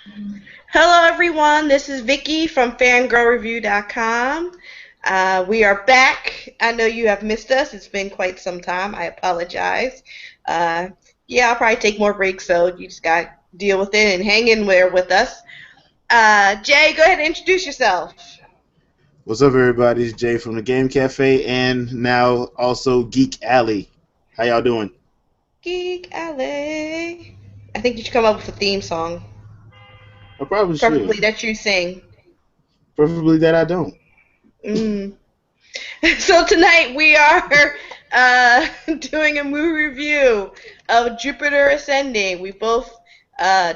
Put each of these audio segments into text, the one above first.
Hello, everyone. This is Vikki from fangirlreview.com. We are back. I know you have missed us. It's been quite some time. I apologize. Uh, yeah, I'll probably take more breaks, so you just got to deal with it and hang in there with us. Jay, go ahead and introduce yourself. What's up, everybody? It's Jay from the Game Cafe and now also Geek Alley. How y'all doing? Geek Alley. I think you should come up with a theme song, I probably should. preferably that you sing. Preferably that I don't. Mm. So tonight we are doing a movie review of Jupiter Ascending. We both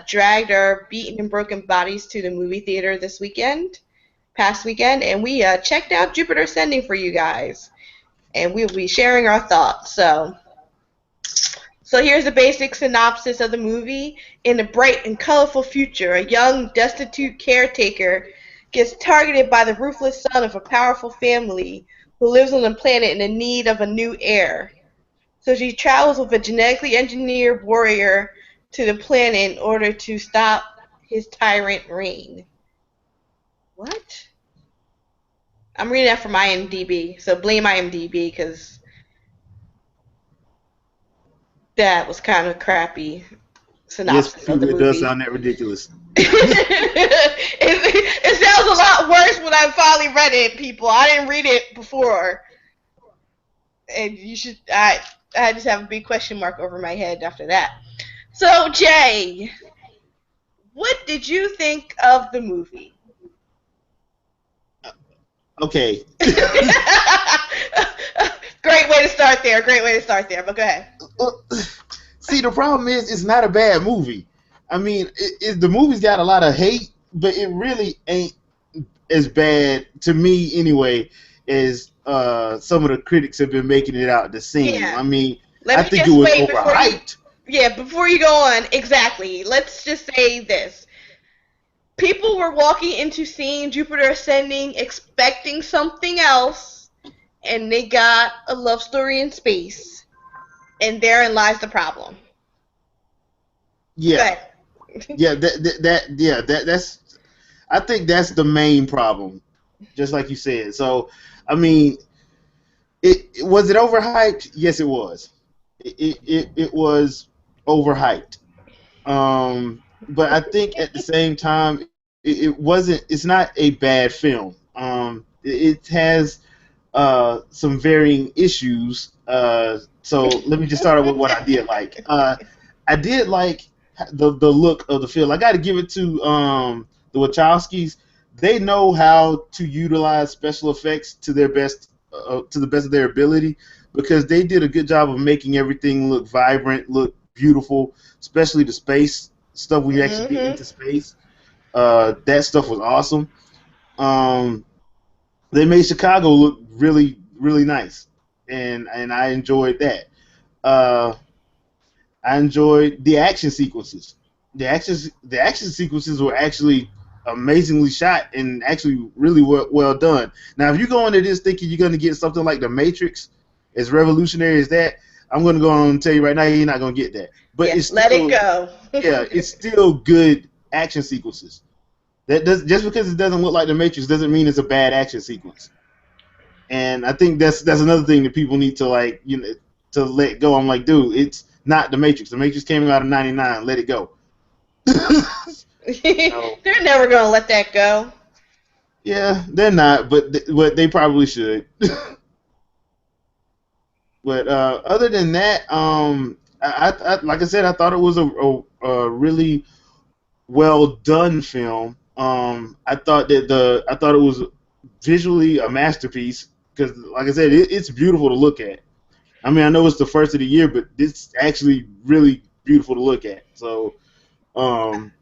dragged our beaten and broken bodies to the movie theater this weekend, past weekend, and we checked out Jupiter Ascending for you guys, and we'll be sharing our thoughts. So here's the basic synopsis of the movie. In a bright and colorful future, a young, destitute caretaker gets targeted by the ruthless son of a powerful family who lives on a planet in need of a new heir. So she travels with a genetically engineered warrior to the planet in order to stop his tyrant reign. What? I'm reading that from IMDb, so blame IMDb because that was kind of crappy Yes, synopsis of the people, it does movie. sound that ridiculous. It sounds a lot worse when I finally read it, people. I didn't read it before. And you should I just have a big question mark over my head after that. So Jay, what did you think of the movie? Okay. Great way to start there. Great way to start there. But go ahead. See, the problem is it's not a bad movie. I mean, the movie's got a lot of hate, but it really ain't as bad to me anyway as some of the critics have been making it out to seem. Yeah. I mean, Let I me think it just was wait before you. overhyped. Yeah, before you go on, exactly. Let's just say this. People were walking into seeing Jupiter Ascending expecting something else, and they got a love story in space. And therein lies the problem. Go Yeah, ahead. yeah, that's. I think that's the main problem, just like you said. So, I mean, it was it overhyped? Yes, it was. It was overhyped. But I think at the same time, it wasn't. It's not a bad film. It has some varying issues. So let me just start out with what I did like. I did like the look of the film. I got to give it to the Wachowskis. They know how to utilize special effects to the best of their ability, because they did a good job of making everything look vibrant, look beautiful, especially the space stuff when you actually get Mm-hmm. into space. That stuff was awesome. Um, they made Chicago look really, really nice, and I enjoyed that. Uh, I enjoyed the action sequences. The action sequences were actually amazingly shot and actually really well done. Now, if you go into this thinking you're going to get something like The Matrix, as revolutionary as that, I'm going to go on and tell you right now you're not going to get that. But Yeah, it's let it still, go. yeah, it's still good action sequences. That does just because it doesn't look like The Matrix doesn't mean it's a bad action sequence. And I think that's another thing that people need to to let go. I'm like, dude, it's not the Matrix. The Matrix came out in '99. Let it go. So They're never gonna let that go. yeah, they're not, but they probably should. But other than that, like I said, I thought it was a really well done film. I thought it was visually a masterpiece because, like I said, it's beautiful to look at. I mean, I know it's the first of the year, but it's actually really beautiful to look at. So, um,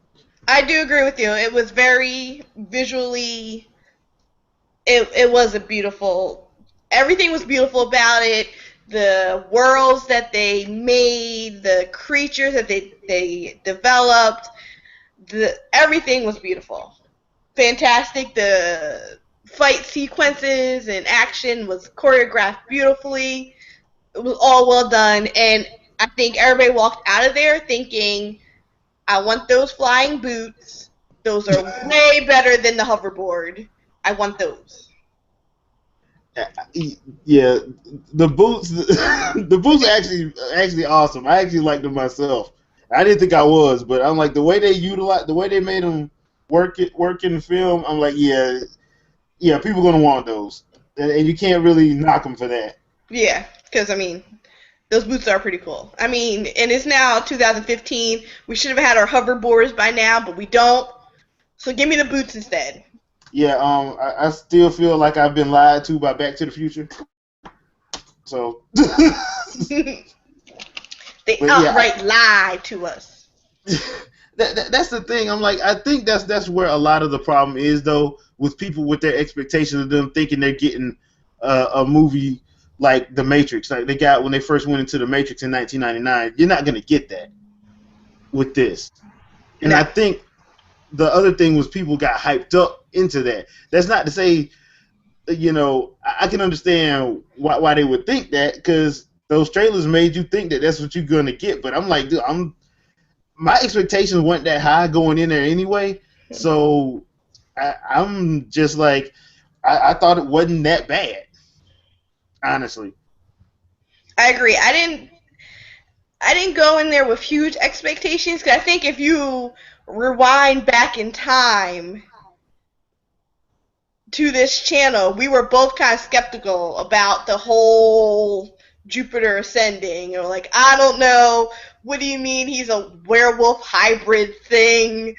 I do agree with you. It was very visually. It was a beautiful. Everything was beautiful about it. The worlds that they made, the creatures that they developed, the everything was beautiful. Fantastic. The fight sequences and action was choreographed beautifully. It was all well done, and I think everybody walked out of there thinking, I want those flying boots. Those are way better than the hoverboard. I want those. Yeah, the boots, the boots are actually awesome. I actually like them myself. I didn't think I was, but I'm like the way they made them work in the film. I'm like, yeah, people gonna want those, and you can't really knock them for that. Yeah, because I mean, those boots are pretty cool. I mean, and it's now 2015. We should have had our hoverboards by now, but we don't. So give me the boots instead. Yeah, I still feel like I've been lied to by Back to the Future. So, They but outright lied to us. that's the thing. I'm like, I think that's where a lot of the problem is, though, with people with their expectations of them thinking they're getting a movie like The Matrix, like they got when they first went into The Matrix in 1999. You're not gonna get that with this, and No. I think the other thing was people got hyped up into that. That's not to say, I can understand why they would think that, because those trailers made you think that that's what you're gonna get. But I'm like, dude, my expectations weren't that high going in there anyway. So I'm just like, I thought it wasn't that bad, honestly. I agree. I didn't go in there with huge expectations because I think if you rewind back in time to this channel, we were both kind of skeptical about the whole Jupiter ascending. Or like, I don't know. What do you mean he's a werewolf hybrid thing?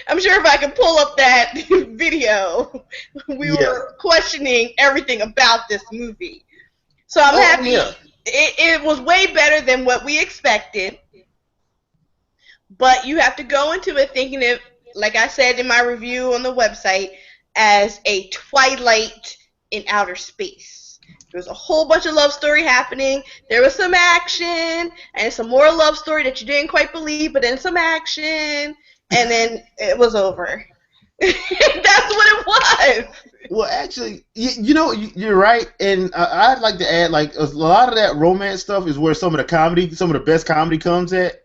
I'm sure if I could pull up that video, we Yeah. were questioning everything about this movie. So I'm Oh happy. yeah. It was way better than what we expected, but you have to go into it thinking it, like I said in my review on the website, as a Twilight in outer space. There was a whole bunch of love story happening. There was some action and some more love story that you didn't quite believe, but then some action, and then it was over. That's what it was. Well, actually, you're right, and I'd like to add, like, a lot of that romance stuff is where some of the best comedy comes at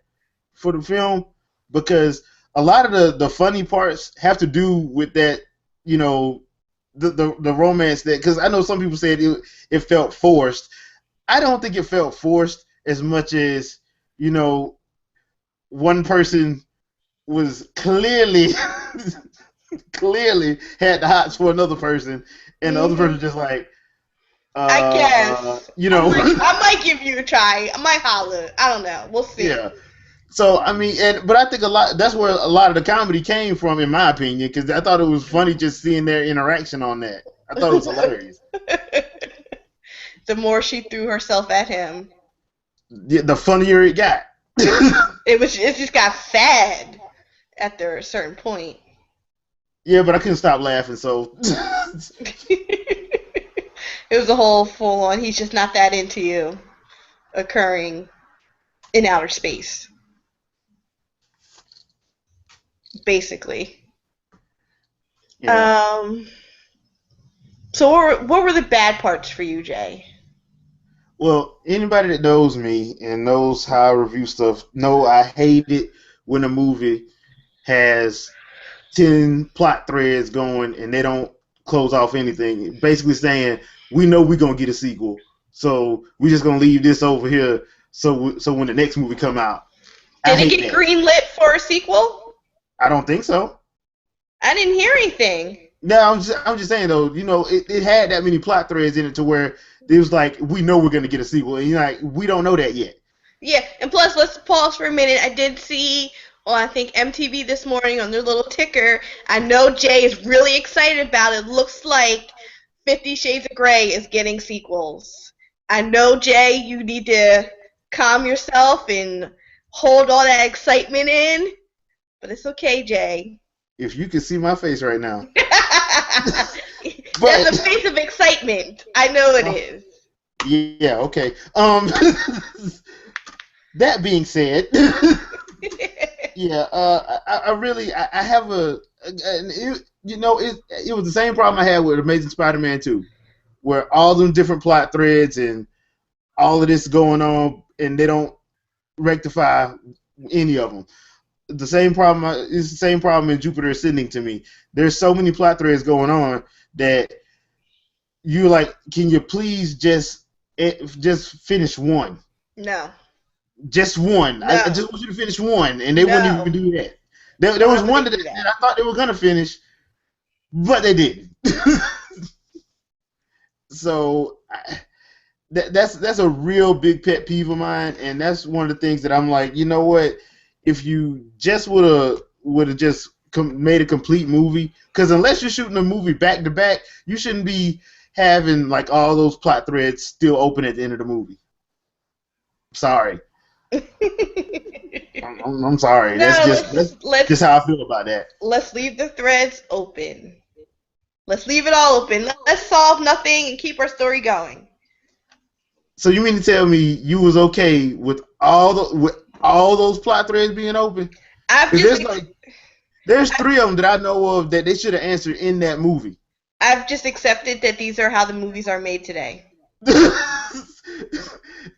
for the film, because a lot of the funny parts have to do with that, the romance, that, because I know some people said it felt forced. I don't think it felt forced as much as, one person was clearly clearly had the hots for another person, and the other person just like, I guess. I might give you a try. I might holler. I don't know. We'll see. yeah. So I mean, but I think that's where a lot of the comedy came from, in my opinion, because I thought it was funny just seeing their interaction on that. I thought it was hilarious. The more she threw herself at him, The funnier it got. it just got sad after a certain point. Yeah, but I couldn't stop laughing, so. It was a whole full on, he's just not that into you occurring in outer space. Basically. Yeah. So what were the bad parts for you, Jay? Well, anybody that knows me and knows how I review stuff know I hate it when a movie has 10 plot threads going and they don't close off anything. Basically saying, we know we're going to get a sequel, so we're just going to leave this over here so when the next movie come out. Did it get greenlit for a sequel? I don't think so. I didn't hear anything. No, I'm just saying, though, it had that many plot threads in it to where it was like, we know we're going to get a sequel, and like, we don't know that yet. Yeah, and plus, let's pause for a minute. I did see on, I think, MTV this morning on their little ticker. I know Jay is really excited about it. Looks like 50 Shades of Grey is getting sequels. I know, Jay, you need to calm yourself and hold all that excitement in, but it's okay, Jay. If you can see my face right now. That's a face of excitement. I know it is. Yeah, okay. That being said, yeah, I have it was the same problem I had with Amazing Spider-Man 2, where all them different plot threads and all of this going on, and they don't rectify any of them. the same problem. It's the same problem in Jupiter Ascending to me. There's so many plot threads going on that you're like, can you please just finish one? No. Just one. No. I just want you to finish one, and they wouldn't No. even do that. There Why was would one they that, do that? that I thought they were gonna finish, but they didn't. So that's a real big pet peeve of mine, and that's one of the things that I'm like, you know what? If you just would have just made a complete movie, because unless you're shooting a movie back to back, you shouldn't be having like all those plot threads still open at the end of the movie. Sorry, I'm sorry. No, That's just how I feel about that. let's leave the threads open. Let's leave it all open. Let's solve nothing and keep our story going. So you mean to tell me you was okay with all those plot threads being open? I've Because just there's three of them that I know of that they should have answered in that movie. I've just accepted that these are how the movies are made today.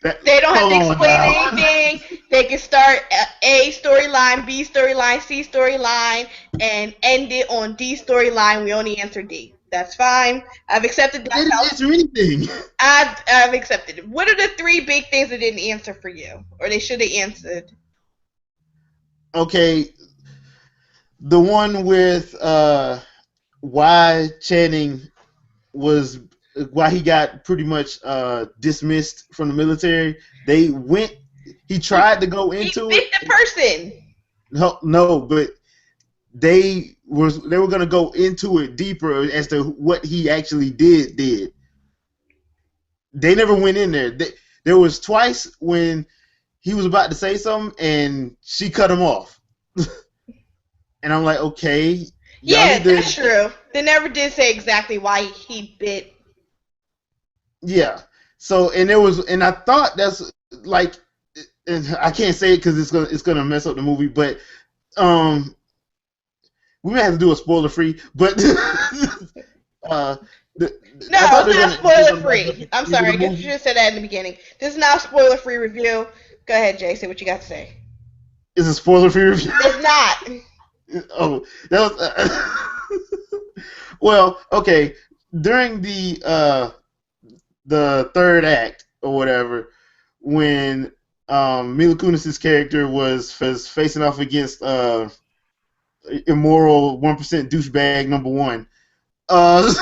They don't have to explain anything. They can start A storyline, B storyline, C storyline, and end it on D storyline. We only answer D. That's fine. I've accepted that. They didn't answer anything. I've accepted it. What are the three big things that didn't answer for you, or they should have answered? Okay, the one with why Channing was why he got pretty much dismissed from the military. He tried to go into He bit the person. No, but they were going to go into it deeper as to what he actually did. They never went in there. There was twice when he was about to say something and she cut him off. And I'm like, okay. Yeah, that's true. They never did say exactly why he bit. Yeah. So, and I thought that's like, and I can't say it because it's gonna mess up the movie, but we may have to do a spoiler free, but no, it's not spoiler free. I'm sorry, I guess you should have said that in the beginning. This is not a spoiler free review. Go ahead, Jay. Say what you got to say. Is it a spoiler free review? It's not. Oh, that was well. Okay, during the third act or whatever, when Mila Kunis's character was facing off against immoral 1% douchebag number one. I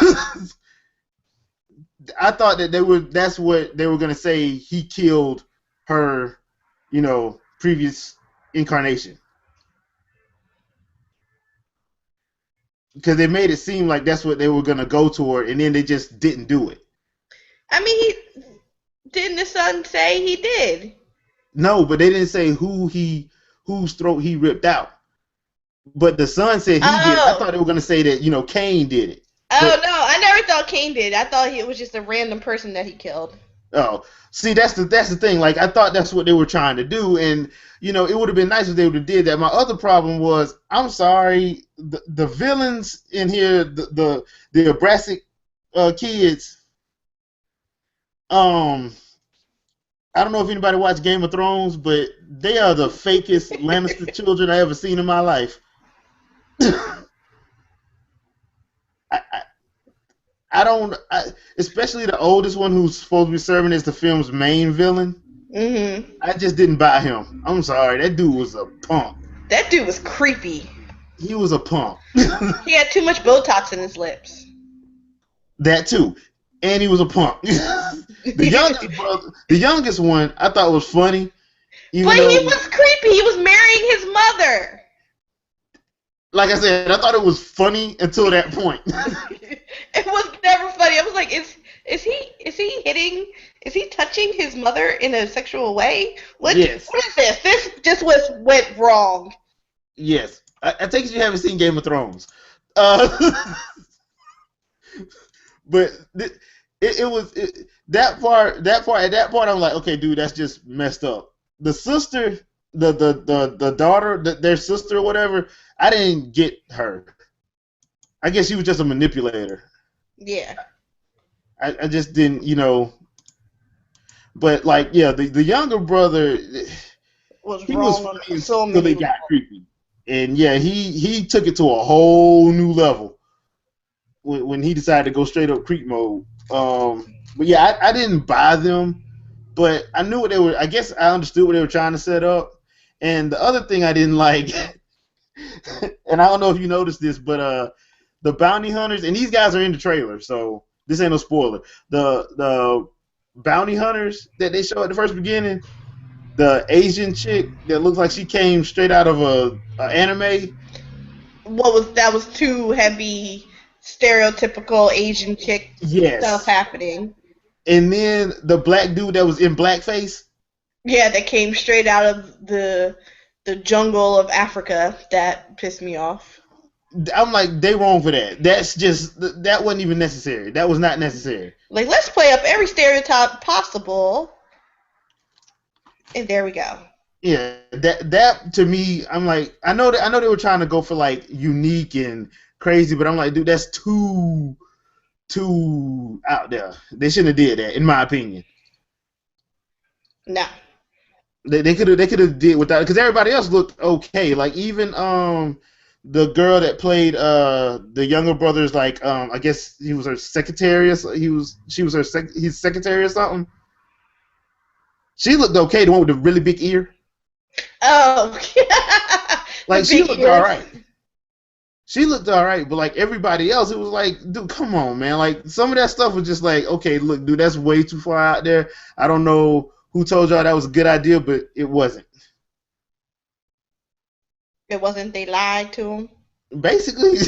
thought that that's what they were gonna say. He killed her, previous incarnation, because they made it seem like that's what they were gonna go toward, and then they just didn't do it. I mean, didn't the son say he did? No, but they didn't say whose throat he ripped out. But the son said he did. I thought they were gonna say that Cain did it. Oh, no, I never thought Cain did. I thought it was just a random person that he killed. Oh, see, that's the thing. Like, I thought that's what they were trying to do, and it would have been nice if they would have did that. My other problem was, I'm sorry, the villains in here, the Abrasic kids. I don't know if anybody watched Game of Thrones, but they are the fakest Lannister children I ever seen in my life. Especially the oldest one who's supposed to be serving as the film's main villain. Mm-hmm. I just didn't buy him. I'm sorry, that dude was a punk. That dude was creepy. He was a punk. He had too much Botox in his lips. That too. And he was a punk. The youngest one, I thought was funny. But he was creepy. He was marrying his mother. Like I said, I thought it was funny until that point. It was never funny. I was like, is he touching his mother in a sexual way? Yes. What is this? This just went wrong. Yes. I take it you haven't seen Game of Thrones. But it was that part. At that point, I'm like, okay, dude, that's just messed up. The sister, the daughter, their sister or whatever, I didn't get her. I guess she was just a manipulator. Yeah. I just didn't, But like, yeah, the younger brother was he wrong was funny so until many they got creepy. And yeah, he took it to a whole new level when he decided to go straight up creep mode. But yeah, I didn't buy them, but I knew what they were. I guess I understood what they were trying to set up. And the other thing I didn't like, and I don't know if you noticed this, but the bounty hunters, and these guys are in the trailer, so this ain't no spoiler. The bounty hunters that they show at the first beginning, the Asian chick that looks like she came straight out of a anime. That was too heavy, stereotypical Asian chick stuff Yes. happening. And then the black dude that was in blackface. Yeah, that came straight out of the jungle of Africa. That pissed me off. I'm like, they wrong for that. That wasn't even necessary. That was not necessary. Like, let's play up every stereotype possible. And there we go. Yeah, that to me, I'm like, I know they were trying to go for like unique and crazy, but I'm like, dude, that's too out there. They shouldn't have did that, in my opinion. No. They could have did without, because everybody else looked okay. Like even the girl that played the younger brother's, like I guess he was her secretary or she was his secretary or something. She looked okay, the one with the really big ear. Oh. Like she looked all right. She looked all right, but like everybody else, it was like, dude, come on, man. Like some of that stuff was just like, okay, look, dude, that's way too far out there. I don't know who told y'all that was a good idea, but it wasn't. It wasn't. They lied to him. Basically,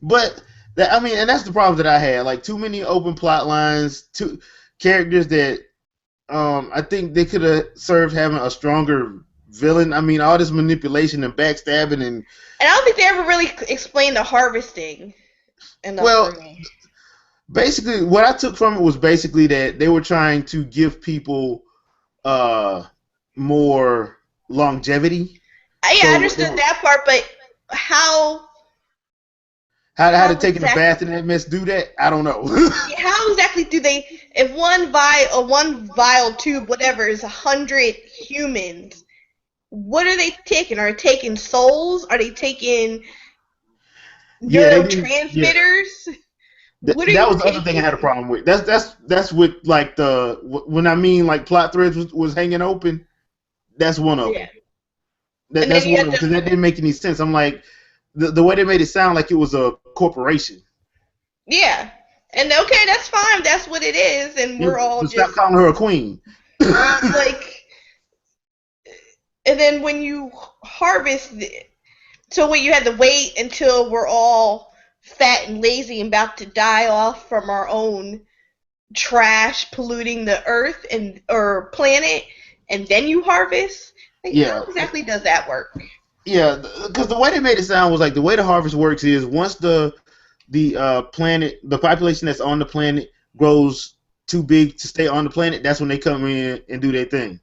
but that, I mean, and that's the problem that I had. Like too many open plot lines, too characters that I think they could have served having a stronger villain. I mean, all this manipulation and backstabbing and I don't think they ever really explained the harvesting enough well, for me. basically, what I took from it was basically that they were trying to give people more longevity. Yeah, So I understood that part, but how to taking a bath in that mess do that? I don't know. how exactly do they? If one vial tube, whatever, is 100 humans, what are they taking? Are they taking souls? Are they taking neurotransmitters? That was the other thing I had a problem with. That's with like when I mean like plot threads was hanging open. That's one of them. That's one of them because that didn't make any sense. I'm like the way they made it sound like it was a corporation. Yeah, and okay, that's fine. That's what it is, and we're all just stop calling her a queen. like, and then when you harvest, so when you had to wait until we're all fat and lazy and about to die off from our own trash polluting the earth or planet, and then you harvest. Like, how exactly does that work? Yeah, because the way they made it sound was like the way the harvest works is once the planet, the population that's on the planet grows too big to stay on the planet, that's when they come in and do their thing.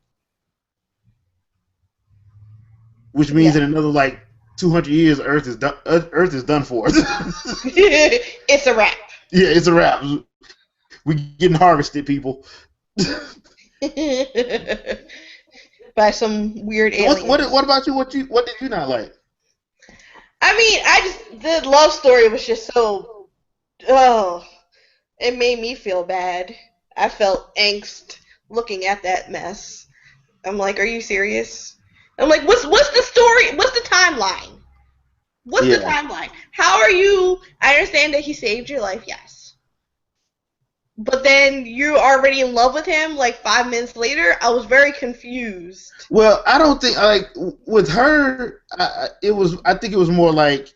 Which means in another like 200 years, Earth is done. Earth is done for. It's a wrap. Yeah, it's a wrap. We getting harvested, people. By some weird alien. What about you? What did you not like? I mean, the love story was just so, it made me feel bad. I felt angst looking at that mess. I'm like, are you serious? I'm like, what's the story? What's the timeline? What's the timeline? How are you? I understand that he saved your life, yes. But then you're already in love with him like 5 minutes later. I was very confused. Well, I don't think like with her. I think it was more like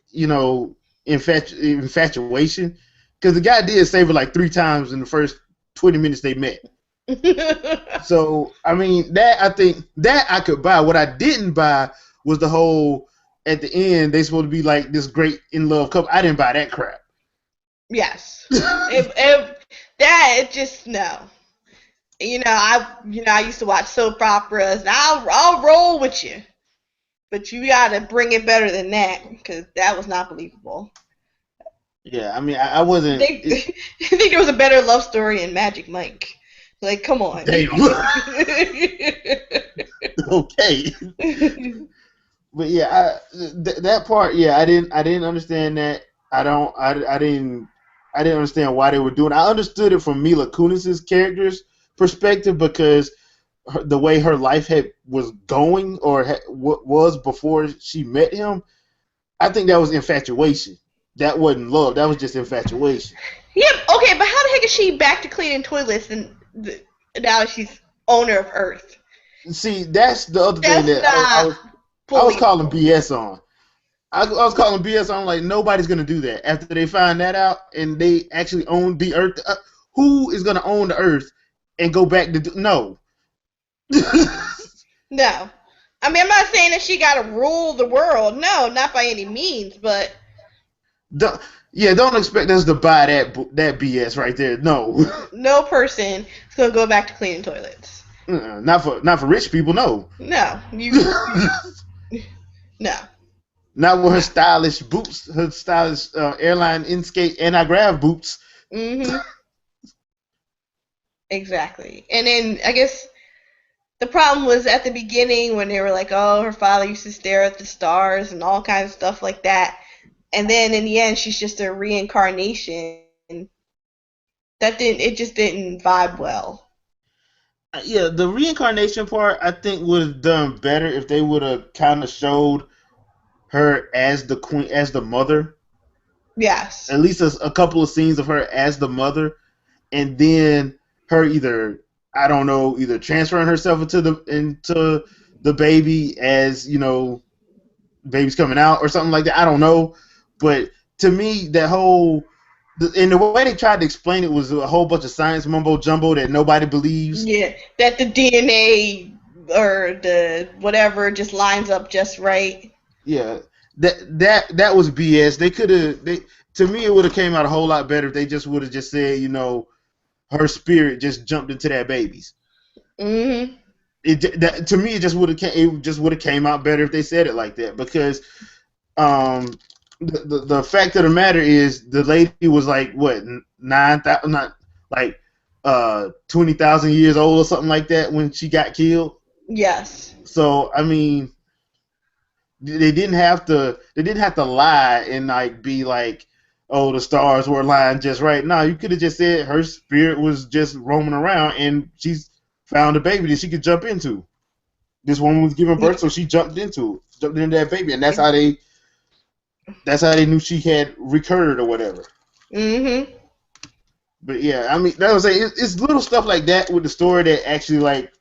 infatuation because the guy did save her like 3 times in the first 20 minutes they met. So I mean I think that I could buy. What I didn't buy was the whole at the end they supposed to be like this great in love couple. I didn't buy that crap. Yes. That just no. I used to watch soap operas, and I'll roll with you, but you gotta bring it better than that, because that was not believable. Yeah, I mean, I wasn't. I think there was a better love story in Magic Mike. Like, come on. Damn. Okay. But yeah, that part, yeah, I didn't understand that. I didn't understand why they were doing. I understood it from Mila Kunis's character's perspective because the way her life was going or was before she met him. I think that was infatuation. That wasn't love. That was just infatuation. Yep. Okay, but how the heck is she back to cleaning toilets and now she's owner of Earth? See, that's the other thing That's that not I was fully. calling BS on. I was calling BS on, like nobody's gonna do that after they find that out and they actually own the Earth. Who is gonna own the Earth and go back to no? No. I mean, I'm not saying that she got to rule the world. No, not by any means. But don't, yeah, don't expect us to buy that BS right there. No, no person is gonna go back to cleaning toilets. not for rich people. No, No, you no. not with her No. stylish boots, her stylish airline in-skate anti-grav boots. Mhm. Exactly. And then I guess the problem was at the beginning when they were like, "Oh, her father used to stare at the stars and all kinds of stuff like that." And then in the end, she's just a reincarnation. That didn't. It just didn't vibe well. Yeah, the reincarnation part I think would have done better if they would have kind of showed her as the queen, as the mother. Yes. At least a couple of scenes of her as the mother, and then her either I don't know, either transferring herself into the baby as baby's coming out or something like that. I don't know, but to me that whole and the way they tried to explain it was a whole bunch of science mumbo jumbo that nobody believes. Yeah. That the DNA or the whatever just lines up just right. Yeah, that was BS. They could have they to me it would have came out a whole lot better if they just would have just said her spirit just jumped into that baby's. Mhm. To me it just would have came out better if they said it like that because um the fact of the matter is the lady was like what 9,000 not like 20,000 years old or something like that when she got killed. Yes. So I mean they didn't have to lie and like be like, oh, the stars were aligned just right. No, you could have just said her spirit was just roaming around and she's found a baby that she could jump into. This woman was giving birth, so she jumped into that baby, and that's how they knew she had recurred or whatever. Mhm. But yeah, I mean, that was it's little stuff like that with the story that actually like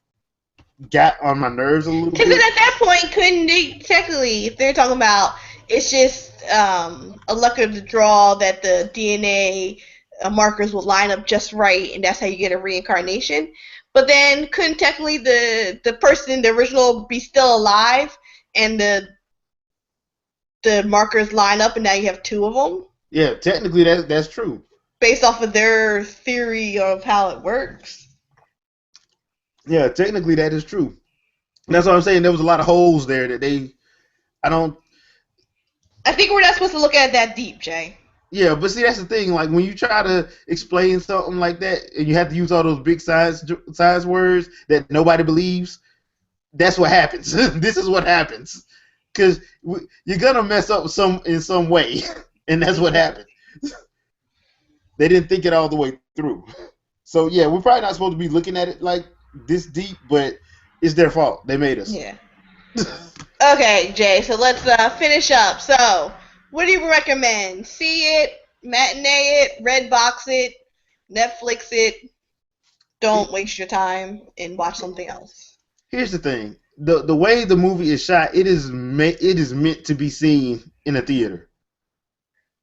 got on my nerves a little Because then bit. at that point, couldn't they technically, if they're talking about it's just a luck of the draw that the DNA markers will line up just right, and that's how you get a reincarnation. But then couldn't technically the person in the original be still alive, and the markers line up, and now you have two of them Yeah, technically that's true. based off of their theory of how it works. Yeah, technically that is true. That's what I'm saying. There was a lot of holes there that I don't. I think we're not supposed to look at it that deep, Jay. Yeah, but see, that's the thing. Like when you try to explain something like that, and you have to use all those big science words that nobody believes, that's what happens. This is what happens because you're gonna mess up in some way, and that's what happened. They didn't think it all the way through. So yeah, we're probably not supposed to be looking at it like this deep, but it's their fault. They made us. Yeah. Okay, Jay, so let's finish up. So, what do you recommend? See it, matinee it, red box it, Netflix it. Don't waste your time and watch something else. Here's the thing: the way the movie is shot, it is meant to be seen in a theater.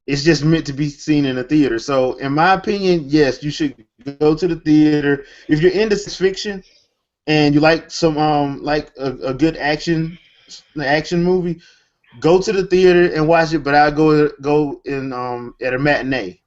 It's just meant to be seen in a theater. So, in my opinion, yes, you should go to the theater if you're into science fiction and you like some like a good action movie. Go to the theater and watch it, but I go in at a matinee.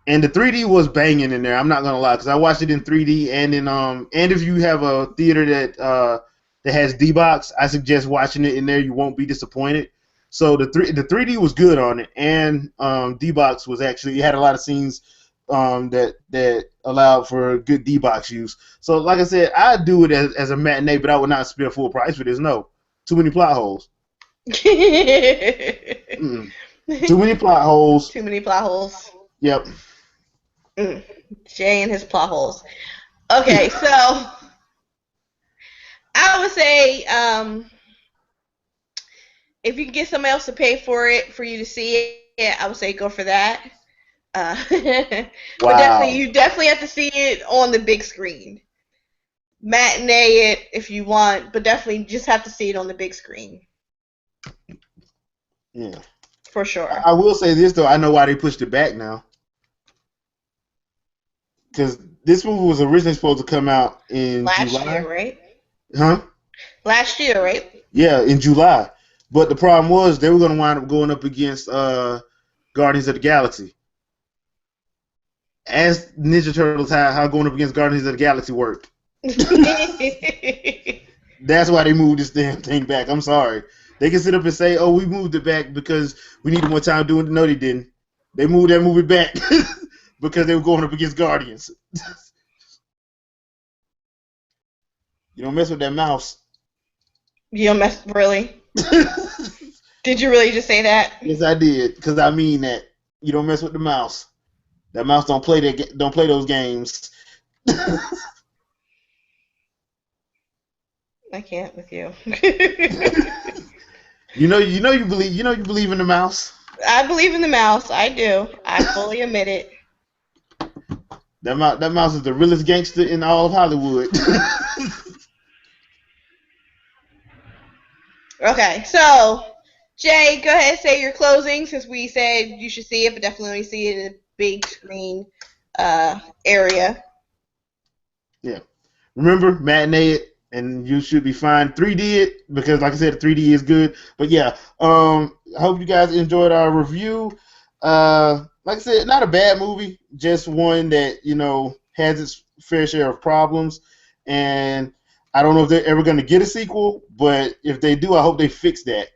And the 3D was banging in there. I'm not gonna lie, because I watched it in 3D and in and if you have a theater that has D box, I suggest watching it in there. You won't be disappointed. So the 3D was good on it, and D box was actually it had a lot of scenes that allowed for good D box use. So like I said, I do it as a matinee, but I would not spend full price for this. No. Too many plot holes. Mm-mm. Too many plot holes. Too many plot holes. Yep. Jay and his plot holes. Okay, so I would say if you can get somebody else to pay for it for you to see it, I would say go for that. But definitely, Wow. you definitely have to see it on the big screen. Matinee it if you want, but definitely just have to see it on the big screen Yeah. for sure. I will say this though. I know why they pushed it back now. Because this movie was originally supposed to come out in Last July. year, right? Huh? Last year, right? Yeah, in July. But the problem was they were going to wind up going up against Guardians of the Galaxy. As Ninja Turtles, how going up against Guardians of the Galaxy worked. That's why they moved this damn thing back. I'm sorry. They can sit up and say, "Oh, we moved it back because we needed more time doing it." No, they didn't. They moved that movie back because they were going up against Guardians. You don't mess with that mouse. You don't mess really? Did you really just say that? Yes, I did, because I mean that. You don't mess with the mouse. That mouse don't play those games. I can't with you. you believe in the mouse. I believe in the mouse. I do. I fully admit it. That mouse is the realest gangster in all of Hollywood. Okay, so Jay, go ahead and say your closing since we said you should see it, but definitely only see it in a big screen area. Yeah. Remember, matinee it, and you should be fine. 3D it, because like I said, 3D is good. But yeah, I hope you guys enjoyed our review. Like I said, not a bad movie, just one that, has its fair share of problems. And I don't know if they're ever going to get a sequel, but if they do, I hope they fix that.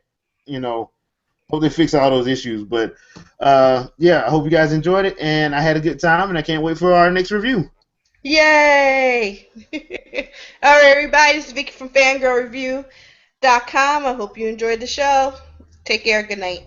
Hope they fix all those issues. But yeah, I hope you guys enjoyed it, and I had a good time, and I can't wait for our next review. Yay! All right, everybody, this is Vikki from fangirlreview.com. I hope you enjoyed the show. Take care. Good night.